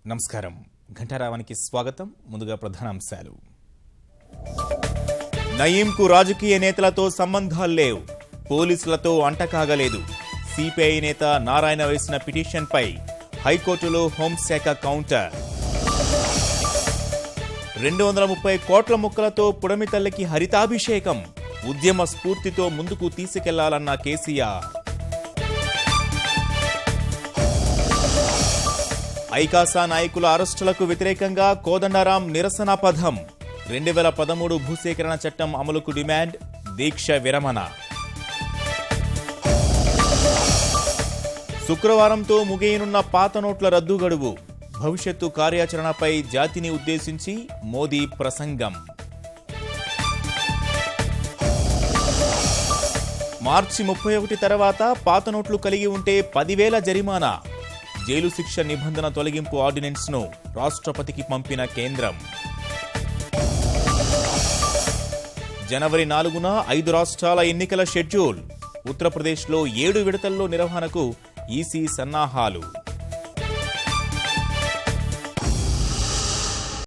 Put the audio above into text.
నమస్కారం. ఘంటారావానికి స్వాగతం. ముందుగా ప్రధానాంశాలు. నయీంకు రాజకీయ నేతలతో సంబంధాలు లేవు, పోలీసులతో అంటకాగలేదు. సిపిఐ నేత నారాయణ వేసిన పిటిషన్పై హైకోర్టులో హోంశాఖ కౌంటర్. 230 కోట్ల ముక్కలతో పుడమి తల్లికి హరితాభిషేకం, ఉద్యమ స్ఫూర్తితో ముందుకు తీసుకెళ్లాలన్న కేసీఆర్. ఐకాసా నాయకుల అరెస్టులకు వ్యతిరేకంగా కోదండరాం నిరసన పథం. 2013 భూసేకరణ చట్టం అమలుకు డిమాండ్, దీక్ష విరమణ. శుక్రవారంతో ముగియనున్న పాత నోట్ల రద్దు గడువు. భవిష్యత్తు కార్యాచరణపై జాతిని ఉద్దేశించి మోదీ ప్రసంగం. మార్చి 31 తర్వాత పాత నోట్లు కలిగి ఉంటే 10,000 జరిమానా. జైలు శిక్ష నిబంధన తొలగింపు ఆర్డినెన్స్ ను రాష్ట్రపతికి పంపిన కేంద్రం. జనవరి 4న 5 రాష్ట్రాల ఎన్నికల షెడ్యూల్. ఉత్తరప్రదేశ్లో 7 విడతల్లో నిర్వహణకు ఈసీ సన్నాహాలు.